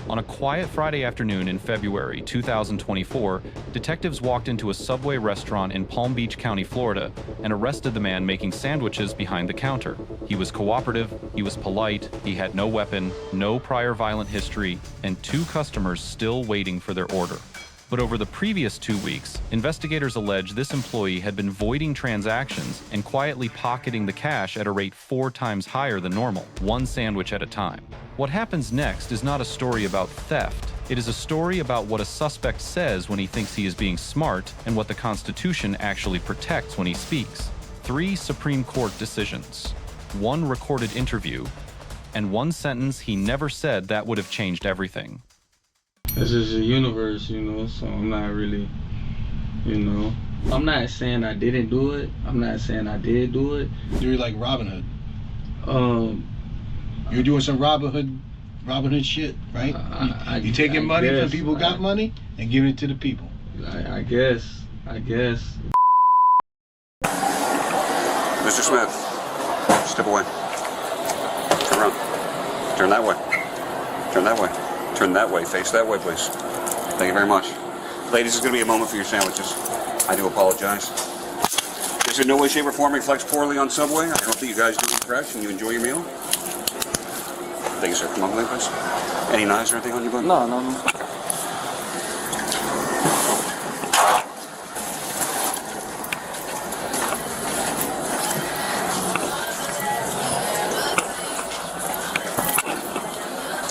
On a quiet Friday afternoon in February 2024, detectives walked into a Subway restaurant in Palm Beach County, Florida, and arrested the man making sandwiches behind the counter. He was cooperative, he was polite, he had no weapon, no prior violent history, and 2 customers still waiting for their order. But over the previous 2 weeks, investigators allege this employee had been voiding transactions and quietly pocketing the cash at a rate 4 times higher than normal, 1 sandwich at a time. What happens next is not a story about theft. It is a story about what a suspect says when he thinks he is being smart and what the Constitution actually protects when he speaks. 3 Supreme Court decisions, 1 recorded interview, and 1 sentence he never said that would have changed everything. This is a universe, so I'm not really, I'm not saying I didn't do it. I'm not saying I did do it. You're like Robin Hood. You're doing some Robin Hood shit, right? You taking money from people who got money and giving it to the people. I guess. Mr. Smith, step away. Turn around. Turn that way. Turn that way. Turn that way. Face that way, please. Thank you very much. Ladies, it's going to be a moment for your sandwiches. I do apologize. This in no way, shape, or form reflects poorly on Subway. I hope that you guys do eat fresh and you enjoy your meal. Thank you, sir. Come on, please. Any knives or anything on you, bud? No.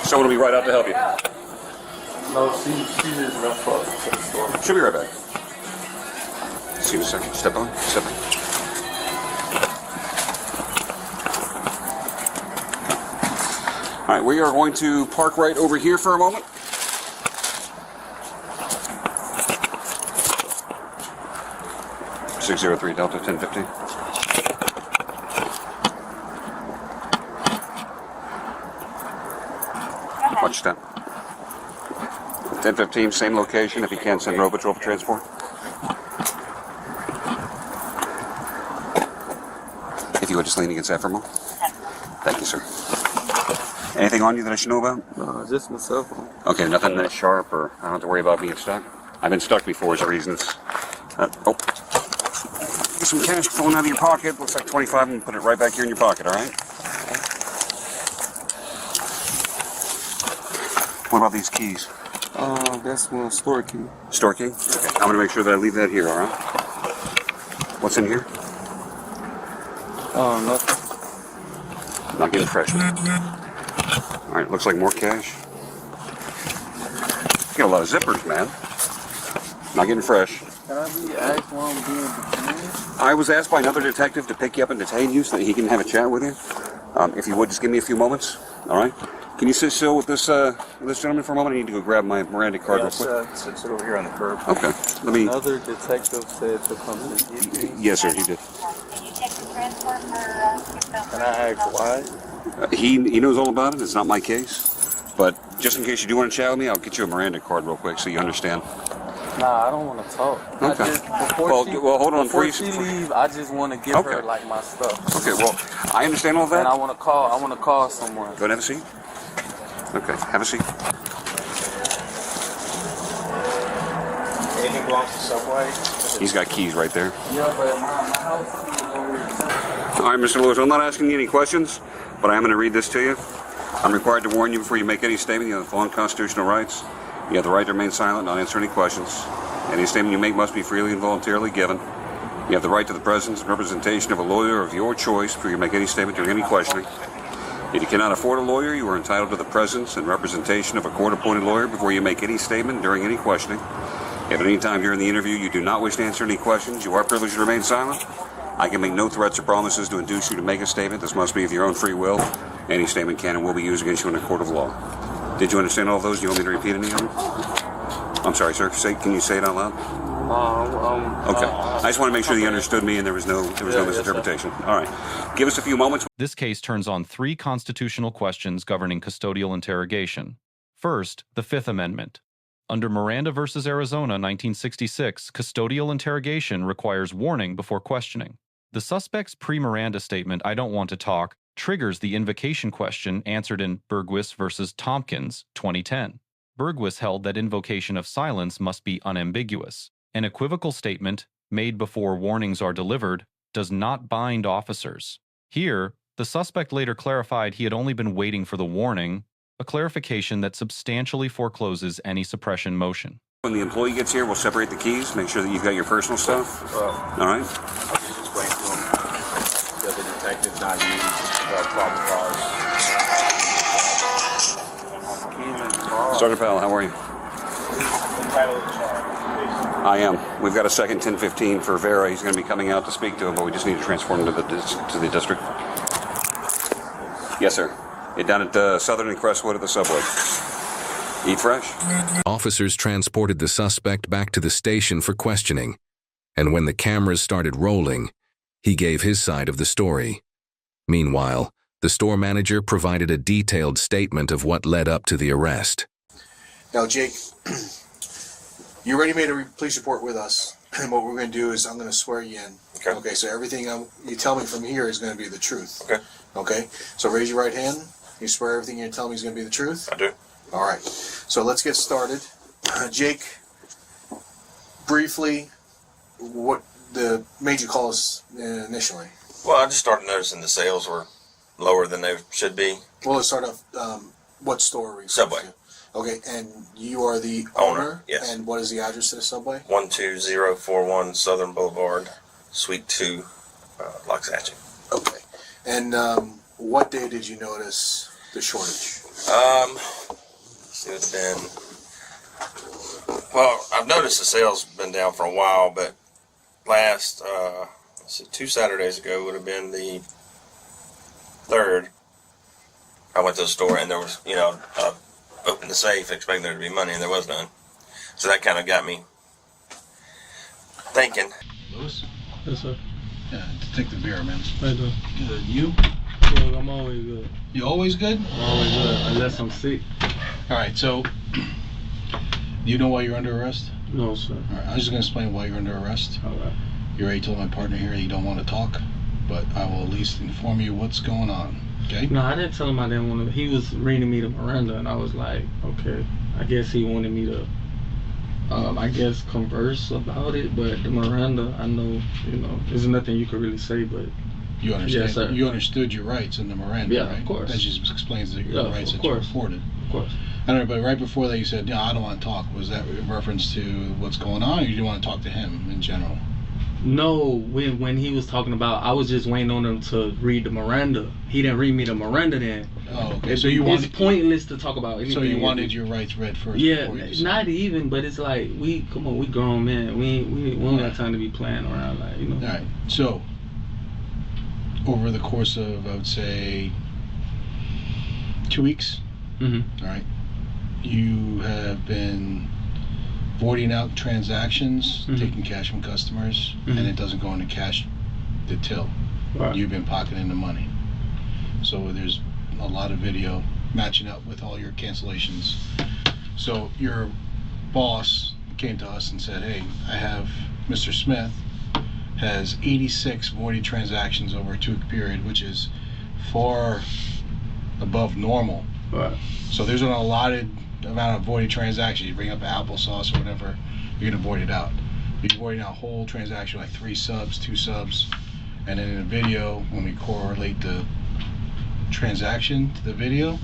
Someone will be right out to help you. No, she just left us to the store. She'll be right back. See you in a second. Step on. Step on. All right, we are going to park right over here for a moment. (603 Delta 1050). Watch that. 1015, same location. If you can, send Row Patrol for transport. If you would just lean against that for a moment. Thank you, sir. Anything on you that I should know about? No, just my cell phone. Okay, nothing that's sharp, or I don't have to worry about being stuck. I've been stuck before as a reason. It's, get some cash falling out of your pocket. Looks like 25, and put it right back here in your pocket, all right? What about these keys? That's my store key. Store key? Okay. I'm gonna make sure that I leave that here, all right? What's in here? Nothing. Not getting fresh. All right, looks like more cash. You got a lot of zippers, man. Not getting fresh. Can I be asked while I'm being detained? I was asked by another detective to pick you up and detain you so that he can have a chat with you. If you would, just give me a few moments, all right? Can you sit still with this gentleman for a moment? I need to go grab my Miranda card real quick. Sit over here on the curb. Okay, let me... Another detective said to come and get me. Yes, sir, he did. Can I ask why? He knows all about it. It's not my case. But just in case you do want to chat with me, I'll get you a Miranda card real quick so you understand. Nah, I don't want to talk. Okay. Well, hold on. Before she leave, I just want to give her like my stuff. Okay. Well, I understand all that. And I want to call someone. Go and have a seat. Okay. Have a seat. Anything belongs to Subway? He's got keys right there. Yeah, but my house is over here. All right, Mr. Lewis. I'm not asking you any questions, but I am going to read this to you. I'm required to warn you before you make any statement. You have the following constitutional rights. You have the right to remain silent, not answer any questions. Any statement you make must be freely and voluntarily given. You have the right to the presence and representation of a lawyer of your choice before you make any statement during any questioning. If you cannot afford a lawyer, you are entitled to the presence and representation of a court-appointed lawyer before you make any statement during any questioning. If at any time during the interview you do not wish to answer any questions, you are privileged to remain silent. I can make no threats or promises to induce you to make a statement. This must be of your own free will. Any statement can and will be used against you in a court of law. Did you understand all of those? Do you want me to repeat any of them? I'm sorry, sir. Can you say it out loud? Okay. I just want to make sure you understood me and there was no misinterpretation. All right. Give us a few moments. This case turns on 3 constitutional questions governing custodial interrogation. First, the Fifth Amendment. Under Miranda v. Arizona, 1966, custodial interrogation requires warning before questioning. The suspect's pre-Miranda statement, "I don't want to talk," triggers the invocation question answered in Berghuis v. Thompkins, 2010. Berghuis held that invocation of silence must be unambiguous. An equivocal statement, made before warnings are delivered, does not bind officers. Here, the suspect later clarified he had only been waiting for the warning, a clarification that substantially forecloses any suppression motion. When the employee gets here, we'll separate the keys, make sure that you've got your personal stuff. All right? I'll just explain to him that the detective's not used probable cause. Sergeant Powell, how are you? I am. We've got a second 1015 for Vera. He's going to be coming out to speak to him, but we just need to transfer him to the district. Yes, sir. You're down at Southern and Crestwood at the subway. Eat fresh? Officers transported the suspect back to the station for questioning, and when the cameras started rolling, he gave his side of the story. Meanwhile, the store manager provided a detailed statement of what led up to the arrest. Now, Jake, you already made a police report with us, and what we're going to do is I'm going to swear you in. Okay. Okay, so everything you tell me from here is going to be the truth. Okay. Okay, so raise your right hand. You swear everything you tell me is going to be the truth? I do. All right, so let's get started. Jake, briefly, what made you call us initially? Well, I just started noticing the sales were lower than they should be. Well, let's start off. What store are we? Subway. To? Okay, and you are the Owner, yes. And what is the address to the Subway? 12041 Southern Boulevard, Suite 2, Loxahatchee. Okay, and what day did you notice the shortage? It would have been. Well, I've noticed the sales been down for a while, but last 2 Saturdays ago would have been the 3rd. I went to the store and there was, opened the safe expecting there to be money and there was none. So that kind of got me thinking. Lewis? Yes, sir. Yeah, take the beer, man. I do. Good. You? Good. I'm always good. You always good? I'm always good, unless I'm sick. All right, so do you know why you're under arrest? No, sir. All right, I'm just going to explain why you're under arrest. All right. You already told my partner here that you don't want to talk, but I will at least inform you what's going on, okay? No, I didn't tell him I didn't want to. He was reading me to Miranda, and I was like, okay. I guess he wanted me to, converse about it, but the Miranda, I know, there's nothing you could really say, but... You understand? Yes, sir. You understood your rights in the Miranda, Yeah, right? of course. That just explains your rights that you course. afforded. Of course. I don't know, but right before that you said, no, I don't want to talk. Was that in reference to what's going on, or you didn't want to talk to him in general? No, when he was talking about, I was just waiting on him to read the Miranda. He didn't read me the Miranda then. Oh, okay. It's, So you wanted, it's pointless to talk about anything. So you wanted your rights read first? Yeah, before you not even, but it's like, we grown men. We don't got time to be playing around, All right, so over the course of, I would say, 2 weeks, Mm-hmm. all right, you have been voiding out transactions, Mm-hmm. taking cash from customers, Mm-hmm. and it doesn't go into cash, the till. Right. You've been pocketing the money. So there's a lot of video matching up with all your cancellations. So your boss came to us and said, hey, I have Mr. Smith has 86 voided transactions over a 2-week period, which is far above normal. Right. So there's an allotted amount of voided transactions. You bring up applesauce or whatever, you're gonna void it out. You're voiding out whole transaction, like 3 subs, 2 subs, and then in the video, when we correlate the transaction to the video,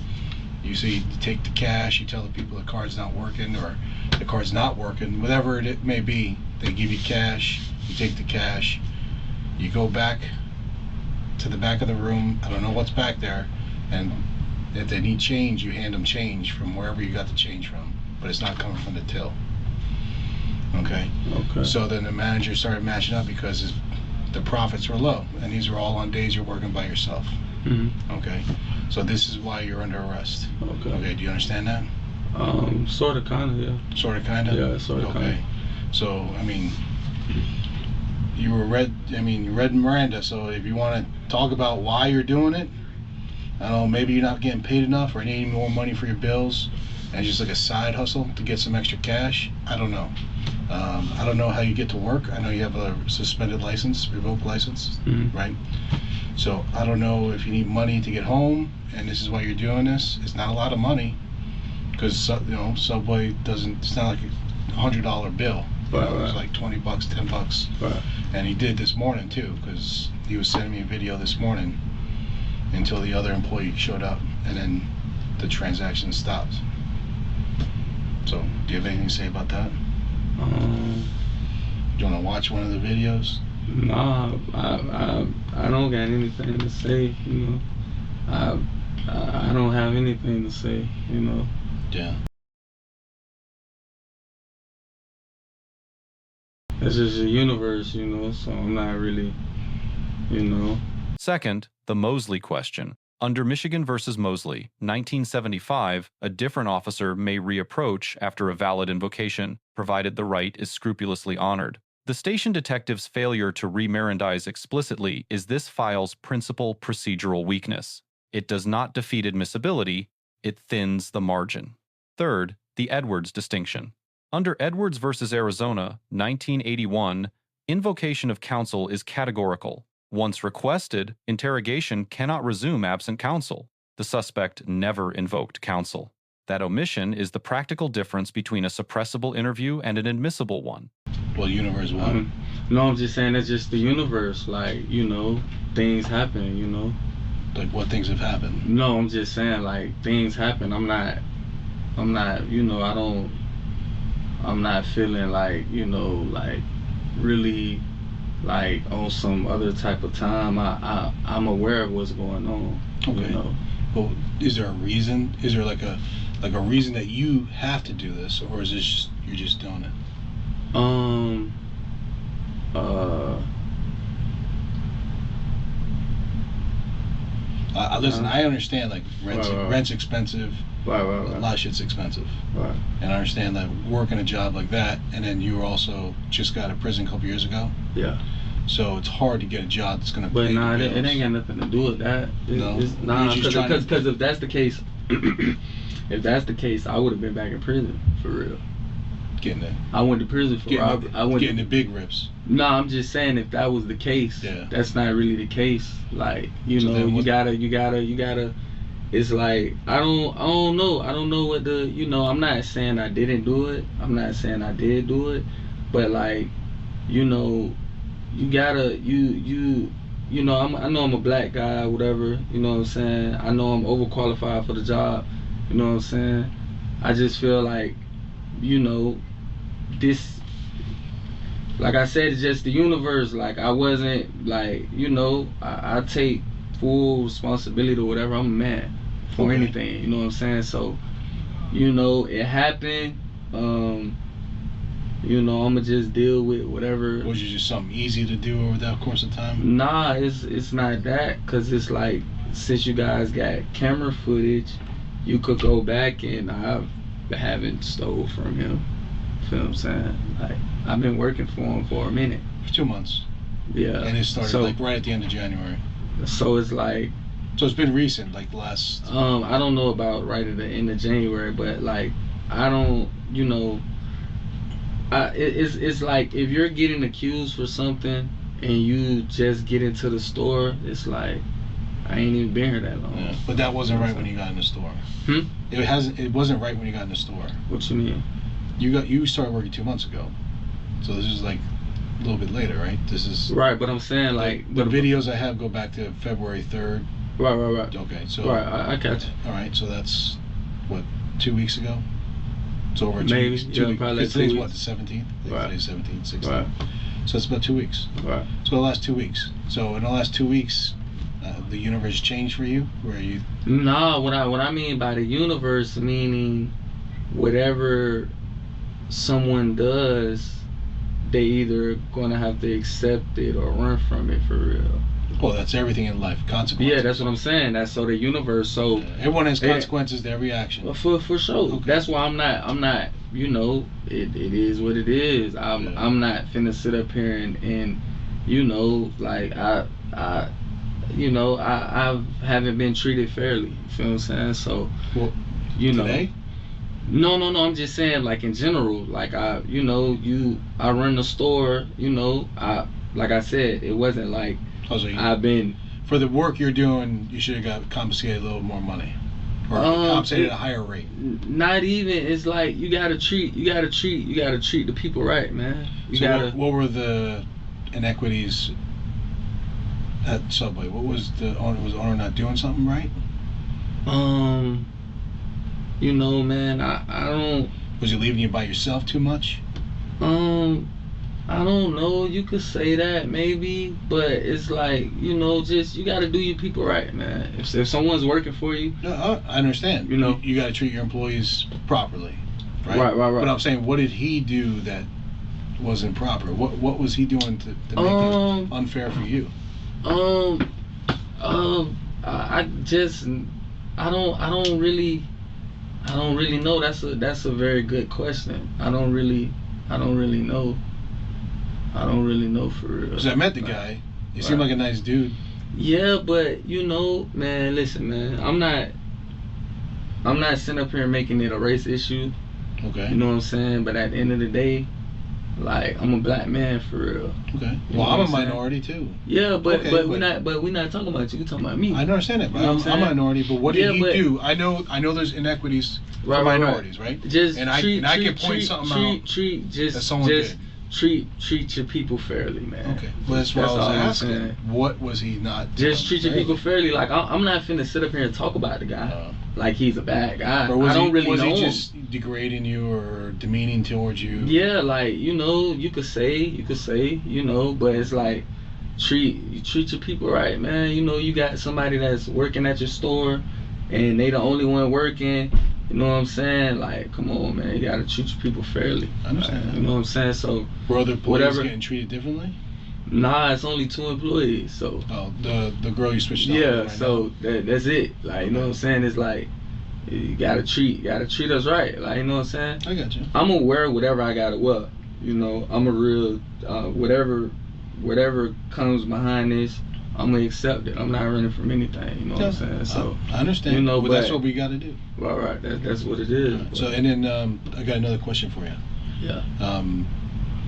you see, you take the cash, you tell the people the card's not working, or the card's not working, whatever it may be, they give you cash, you take the cash, you go back to the back of the room, I don't know what's back there, and if they need change, you hand them change from wherever you got the change from, but it's not coming from the till. Okay? Okay. So then the manager started matching up because the profits were low, and these are all on days you're working by yourself. Mm-hmm. Okay? So this is why you're under arrest. Okay. Okay, do you understand that? Sort of, kind of, yeah. Sort of, kind of? Yeah, sort of, okay. kind of. So, I mean, you read Miranda, so if you want to talk about why you're doing it, I don't know, maybe you're not getting paid enough or needing more money for your bills, and it's just like a side hustle to get some extra cash. I don't know. I don't know how you get to work. I know you have a suspended license, revoked license, Mm-hmm. right? So I don't know if you need money to get home, and this is why you're doing this. It's not a lot of money, Because you know, Subway doesn't. It's not like a $100 bill. You know, it was like $20, $10. Right. And he did this morning too, because he was sending me a video this morning until the other employee showed up, and then the transaction stopped. So, do you have anything to say about that? Do you want to watch one of the videos? Nah, I don't got anything to say. You know, I don't have anything to say. You know. Yeah. It's just a universe, you know, so I'm not really, you know. Second, the Mosley question. Under Michigan v. Mosley, 1975, a different officer may reapproach after a valid invocation, provided the right is scrupulously honored. The station detective's failure to re-Mirandize explicitly is this file's principal procedural weakness. It does not defeat admissibility, it thins the margin. Third, the Edwards distinction. Under Edwards v. Arizona, 1981, invocation of counsel is categorical. Once requested, interrogation cannot resume absent counsel. The suspect never invoked counsel. That omission is the practical difference between a suppressible interview and an admissible one. Well, universe one. No, I'm just saying that's just the universe. Like, you know, things happen, you know. Like, what things have happened? No, I'm just saying, like, things happen. I'm not, you know, I'm not feeling like, you know, like, really, like, on some other type of time. I'm aware of what's going on. Okay. You know. Well, is there a reason? Is there like a reason that you have to do this, or is this just, you're just doing it? Listen, I understand, like, rent's expensive. Right. A lot of shit's expensive. Right. And I understand that working a job like that, and then you also just got out of prison a couple years ago. Yeah. So it's hard to get a job that's gonna pay. But nah, the it bills. ain't got nothing to do with that. No. Because if that's the case, I would have been back in prison for real. Getting it. I went to prison for robbery. Getting the big rips. No, I'm just saying if that was the case, yeah. That's not really the case. Like, you so know, you gotta. It's like I don't know. I don't know what the, you know. I'm not saying I didn't do it. I'm not saying I did do it, but like, you know, you gotta you know. I know I'm a black guy, whatever. You know what I'm saying. I know I'm overqualified for the job. You know what I'm saying. I just feel like, you know, this, like I said, it's just the universe. Like, I wasn't, like, you know, I take full responsibility or whatever. I'm a man for anything, you know what I'm saying. So, you know, it happened. You know, I'ma just deal with whatever. Was it just something easy to do over that course of time? Nah, it's not that, cause it's like, since you guys got camera footage, you could go back, and I haven't stole from him. Feel what I'm saying? Like, I've been working for him for a minute. For 2 months. Yeah. And it started like right at the end of January. So it's like. So it's been recent, like last. I don't know about right at the end of January, but like, I don't, you know. It's like, if you're getting accused for something and you just get into the store, it's like, I ain't even been here that long. Yeah, but that wasn't right when you got in the store. It wasn't right when you got in the store. What you mean? You started working 2 months ago, so this is like a little bit later, right? This is right, but I'm saying, like, the videos I have go back to February 3rd. Right. Okay, so right, I catch you. All right, so that's what, 2 weeks ago. It's over 2 Maybe, weeks. yeah, probably like 2 Today's weeks. what, the 17th? Right. Today's 17th, 16th. Right. So it's about 2 weeks. Right. So the last 2 weeks. So in the last 2 weeks, the universe changed for you, where you? No, what I mean by the universe, meaning whatever someone does, they either gonna have to accept it or run from it, for real. Well, that's everything in life. Consequences. Yeah, that's what I'm saying. That's so the universe. So everyone has consequences to every action. For sure. Okay. That's why I'm not. You know, it is what it is. I'm not finna sit up here and you know, like I haven't been treated fairly. You feel what I'm saying? So, well, you know. Today? No. I'm just saying, like, in general. Like, I run the store. You know, like I said, it wasn't like. I've been. For the work you're doing, you should have got compensated a little more money. Or compensated at a higher rate? Not even. It's like you gotta treat the people right, man. What were the inequities at Subway? What was the owner not doing something right? You know, man, I don't. Was he leaving you by yourself too much? I don't know. You could say that maybe, but it's like, you know, just you gotta do your people right, man. If someone's working for you, no, I understand. You know, you gotta treat your employees properly, right? Right. But I'm saying, what did he do that wasn't proper? What was he doing to make it unfair for you? I don't really know. That's a very good question. I don't really know. I don't really know for real. Because I met the guy. He seemed like a nice dude. Yeah, but you know, man, listen, man. I'm not sitting up here making it a race issue. Okay. You know what I'm saying? But at the end of the day, like, I'm a black man for real. Okay. You Well, know I'm what a I'm minority too. Yeah, but we're not talking about you. We're talking about me. I understand that, but You know what I'm a minority. But what did he do? I know there's inequities for minorities, right? Just I can point something out that someone did. Treat your people fairly, man. Okay. Well, that's what I was asking. What was he not doing? Just treat your people fairly. Like, I'm not finna sit up here and talk about the guy like he's a bad guy. Or was I don't really know Was he him. just degrading you or demeaning towards you? Yeah, like, you know, you could say, you know, but it's like, treat your people right, man. You know, you got somebody that's working at your store and they the only one working. You know what I'm saying? Like, come on, man. You gotta treat your people fairly. I understand that. You know what I'm saying? So, were other employees getting treated differently? Nah, it's only 2 employees. So. Oh, the girl you switched. Yeah. So that's it. Like, you know what I'm saying? It's like, you gotta treat us right. Like, you know what I'm saying? I got you. I'm gonna wear whatever I gotta wear. You know, I'm a real whatever comes behind this, I'm gonna accept it. I'm not running from anything. You know what I'm saying? So I understand. You know, but that's what we got to do. Right. That's what it is. Right. So and then I got another question for you. Yeah.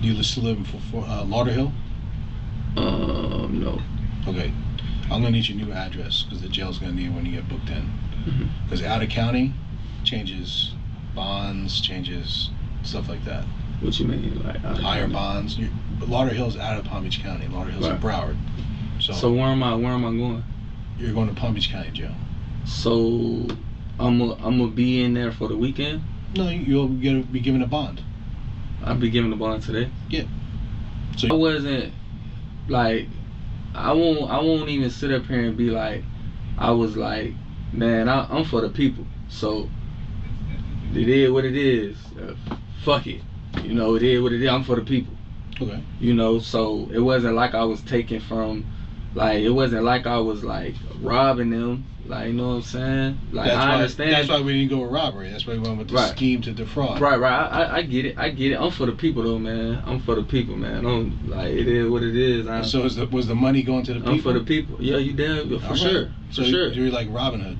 You still live in Lauderhill? No. Okay. I'm gonna need your new address because the jail's gonna need it when you get booked in. Because out of county changes bonds, changes stuff like that. What you mean, like higher bonds? Lauderhill's out of Palm Beach County. Lauderhill's in Broward. So where am I going? You're going to Palm Beach County Jail. So I'm gonna be in there for the weekend? No, you'll be given a bond. I'll be given a bond today? Yeah. So I wasn't like, I won't even sit up here and be like, I was like, man, I'm for the people. So it is what it is. Fuck it. You know, it is what it is. I'm for the people. Okay. You know, so it wasn't like I was taking from, like, it wasn't like I was like robbing them. Like, you know what I'm saying? Like, I understand. That's why we didn't go with robbery. That's why we went with the scheme to defraud. Right. I get it. I'm for the people though, man. I'm for the people, man. I'm like, it is what it is. So was the money going to the people? I'm for the people. Yeah, you damn for sure. So sure. You're like Robin Hood.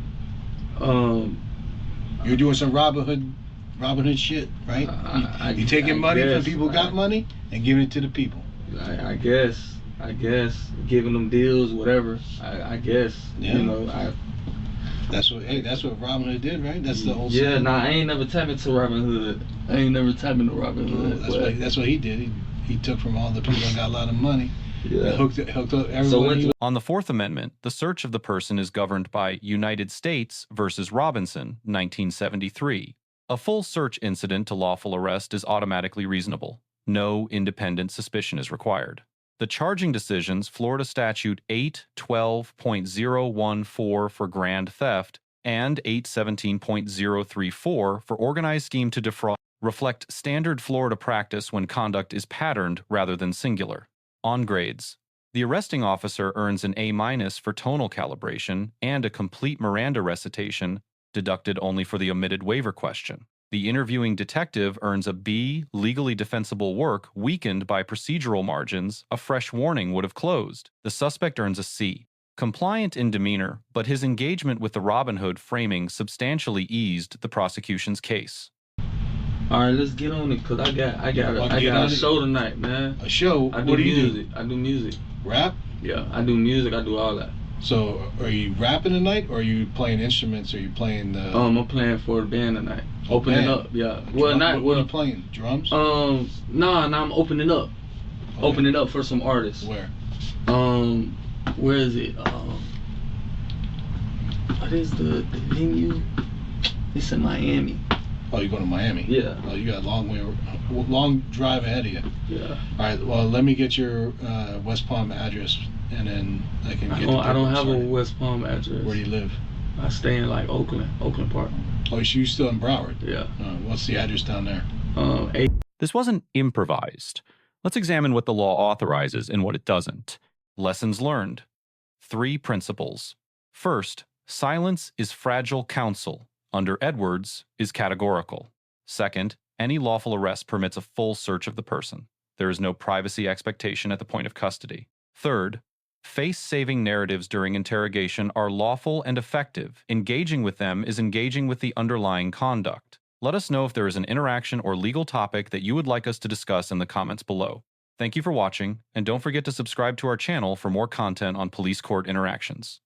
You're doing some Robin Hood shit, right? You taking money from people who got money and giving it to the people. I guess giving them deals, whatever. I guess. Yeah. You know, that's what Robin Hood did, right? That's the whole. Yeah, I ain't never tapped into Robin Hood. That's what he did. He took from all the people that got a lot of money. Yeah. Hooked up everybody. On the Fourth Amendment, the search of the person is governed by United States versus Robinson, 1973. A full search incident to lawful arrest is automatically reasonable. No independent suspicion is required. The charging decisions, Florida Statute 812.014 for grand theft and 817.034 for organized scheme to defraud, reflect standard Florida practice when conduct is patterned rather than singular. On grades, the arresting officer earns an A- for tonal calibration and a complete Miranda recitation, deducted only for the omitted waiver question. The interviewing detective earns a B, legally defensible work, weakened by procedural margins, a fresh warning would have closed. The suspect earns a C. Compliant in demeanor, but his engagement with the Robin Hood framing substantially eased the prosecution's case. All right, let's get on it, because I got a show tonight, man. A show? What do you do? I do music. Rap? Yeah, I do music, I do all that. So, are you rapping tonight, or are you playing instruments, or are you playing the... I'm playing for the band tonight. Opening up, yeah. Well, not... What are you playing? Drums? Nah, I'm opening up. Okay. Opening up for some artists. Where? Where is it? What is the venue? It's in Miami. Oh, you're going to Miami? Yeah. Oh, you got a long drive ahead of you. Yeah. All right, well, let me get your West Palm address, and then I can get I don't have a West Palm address. Where do you live? I stay in like Oakland Park. Oh, you still in Broward? Yeah. What's the address down there? This wasn't improvised. Let's examine what the law authorizes and what it doesn't. Lessons learned. 3 principles. First, silence is fragile counsel. Under Edwards, is categorical. Second, any lawful arrest permits a full search of the person. There is no privacy expectation at the point of custody. Third, face-saving narratives during interrogation are lawful and effective. Engaging with them is engaging with the underlying conduct. Let us know if there is an interaction or legal topic that you would like us to discuss in the comments below. Thank you for watching, and don't forget to subscribe to our channel for more content on police court interactions.